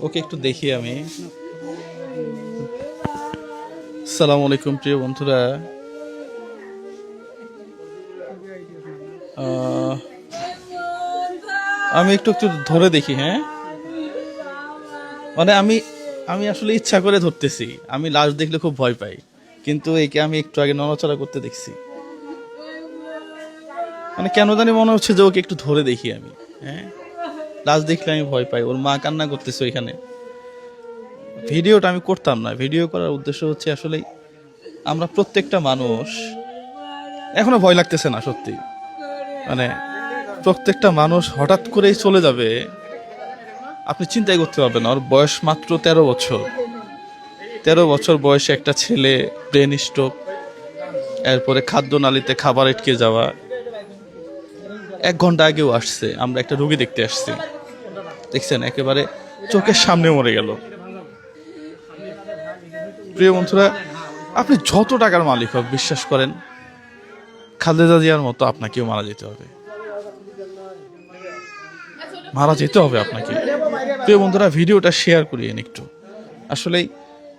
ওকে একটু দেখি আমি। আসসালামু আলাইকুম প্রিয় বন্ধুরা। আহ, আমি একটু একটু ধরে দেখি, হ্যাঁ। মানে আমি আমি আসলে ইচ্ছা করে ধরতেছি। আমি লাশ দেখলে খুব ভয় পাই, কিন্তু একে আমি একটু আগে নড়াচড়া করতে দেখছি। মানে কেন জানি মনে হচ্ছে যে ওকে একটু ধরে দেখি আমি, হ্যাঁ। লাশ দেখলে আমি ভয় পাই। ওর মা কান্না করতেছে ওইখানে। ভিডিওটা আমি করতাম না। ভিডিও করার উদ্দেশ্য হচ্ছে আসলে আমরা প্রত্যেকটা মানুষ, এখনো ভয় লাগতেছে না সত্যি। মানে প্রত্যেকটা মানুষ হঠাৎ করেই চলে যাবে, আপনি চিন্তাই করতে পারবেন না। ওর বয়স মাত্র 13 বছর। 13 বছর বয়সে একটা ছেলে ব্রেন স্ট্রোক, এরপরে খাদ্য নালীতে খাবার আটকে যাওয়া। 1 ঘন্টা আগেও আসছে, আমরা একটা রোগী দেখতে আসছি, দেখছেন একেবারে চোখের সামনে মরে গেল। প্রিয় বন্ধুরা, আপনি যত টাকার মালিক হোক, বিশ্বাস করেন খালেদা জিয়ার মতো আপনাকেও মারা যেতে হবে। মারা যেতে হবে আপনাকে। প্রিয় বন্ধুরা, ভিডিওটা শেয়ার করিয়েন একটু। আসলেই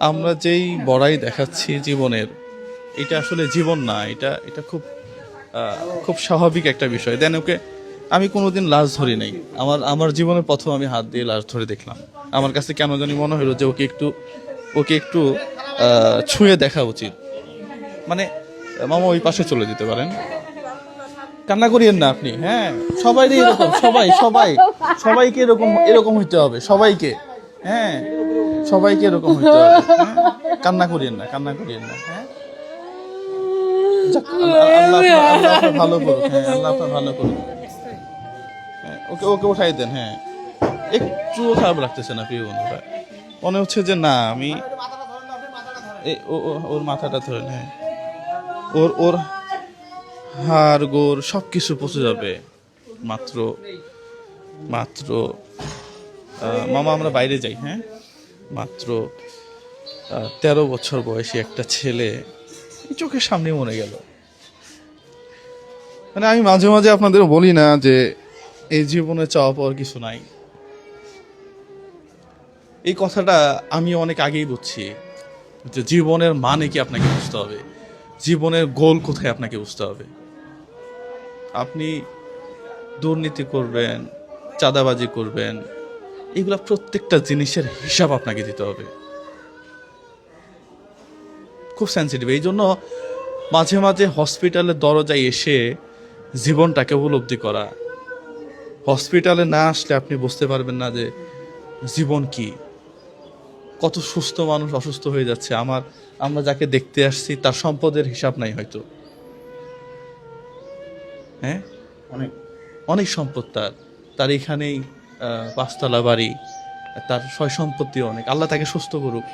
আমরা যেই বড়াই দেখাচ্ছি জীবনের, এটা আসলে জীবন না। এটা এটা খুব খুব স্বাভাবিক একটা বিষয়। দেন ওকে আমি কোনোদিন লাশ ধরি নাই। আমার জীবনের প্রথম আমি হাত দিয়ে লাশ ধরে দেখলাম। আমার কাছে কেন জানি মনে হলো যে ওকে একটু ছুঁয়ে দেখা উচিত। মানে মামা ওই পাশে চলে যেতে পারেন, কান্না করিয়েন না আপনি, হ্যাঁ। সবাই এরকম, সবাইকে এরকম এরকম হইতে হবে, সবাইকে, হ্যাঁ, সবাইকে এরকম হইতে হবে, হ্যাঁ? কান্না করিয়েন না, হ্যাঁ। যাক, আল্লাহ আপনার ভালো করুক, হ্যাঁ, আল্লাহ আপনার ভালো করুক। হ্যাঁ, ওকে ওকে উঠাই দেন, হ্যাঁ। একটুও খারাপ লাগতেছে না প্রিয় বন্ধুরা। মনে হচ্ছে যে না, আমি ওর মাথাটা ধরেন, হ্যাঁ। ওর ওর হাড় গোড় সবকিছু পচে যাবে। মাত্র মাত্র মামা আমরা বাইরে যাই, হ্যাঁ। মাত্র 13 বছর বয়সী একটা ছেলে চোখের সামনে মরে গেল। মানে আমি মাঝে মাঝে আপনাদের বলি না যে এই জীবনে চাওয়া পাওয়ার কিছু নাই। এই কথাটা আমি অনেক আগেই বুঝছি যে জীবনের মানে কি আপনাকে বুঝতে হবে, জীবনের গোল কোথায় আপনাকে বুঝতে হবে। আপনি দুর্নীতি করবেন, চাঁদাবাজি করবেন, এগুলা প্রত্যেকটা জিনিসের হিসাব আপনাকে দিতে হবে। খুব সেন্সিটিভ। এই জন্য মাঝে মাঝে হসপিটালের দরজায় এসে জীবনটাকে উপলব্ধি করা। হসপিটালে না আসলে আপনি বুঝতে পারবেন না যে জীবন কি। কত সুস্থ মানুষ অসুস্থ হয়ে যাচ্ছে। আমরা যাকে দেখতে আসছি তার সম্পদের হিসাব নাই হয়তো, হ্যাঁ। অনেক অনেক সম্পদ তার এখানেই 5 তলা বাড়ি, তার সয় সম্পত্তি অনেক। আল্লাহ তাকে সুস্থ করুক।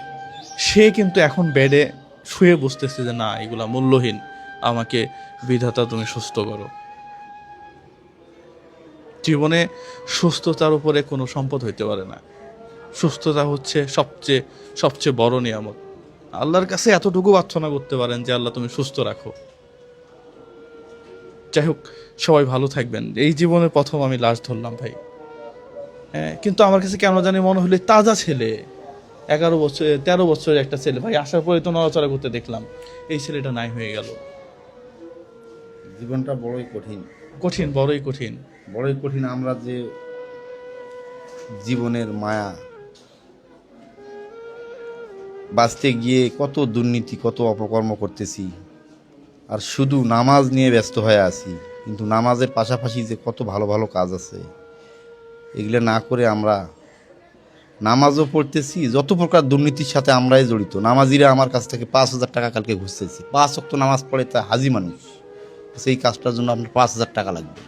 সে কিন্তু এখন বেডে শুয়ে বুঝতেছে যে না, এগুলা মূল্যহীন। আমাকে বিধাতা তুমি সুস্থ করো। জীবনে সুস্থতার উপরে কোনো সম্পদ হইতে পারে না। সুস্থতা হচ্ছে সবচেয়ে সবচেয়ে বড় নিয়ামত। আল্লাহর কাছে এতটুকু প্রার্থনা করতে পারেন যে আল্লাহ তুমি সুস্থ রাখো। যাই হোক, সবাই ভালো থাকবেন। এই জীবনের প্রথম আমি লাশ ধরলাম ভাই, হ্যাঁ। কিন্তু আমার কাছে কেন জানি মনে হলো তাজা ছেলে, 11 বছর 13 বছরের একটা ছেলে ভাই, আসার পরে তো নড়াচড়া করতে দেখলাম, এই ছেলেটা নাই হয়ে গেল। জীবনটা বড়ই কঠিন, বড়ই কঠিন। বড়ই কঠিন। আমরা যে জীবনের মায়া, বাঁচতে গিয়ে কত দুর্নীতি, কত অপকর্ম করতেছি, আর শুধু নামাজ নিয়ে ব্যস্ত হয়ে আছি। কিন্তু নামাজের পাশাপাশি যে কত ভালো ভালো কাজ আছে, এগুলো না করে আমরা নামাজও পড়তেছি, যত প্রকার দুর্নীতির সাথে আমরাই জড়িত। নামাজিরা আমার কাছ থেকে 5,000 টাকা কালকে ঘুরতেছি। 5 ওয়াক্ত নামাজ পড়ে তা হাজি মানুষ, সেই কাজটার জন্য আপনার 5,000 টাকা লাগবে।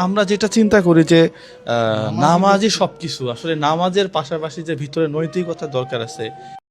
আমরা যেটা চিন্তা করি যে নামাজই সবকিছু, আসলে নামাজের পাশাপাশি যে ভিতরে নৈতিকতা দরকার আছে,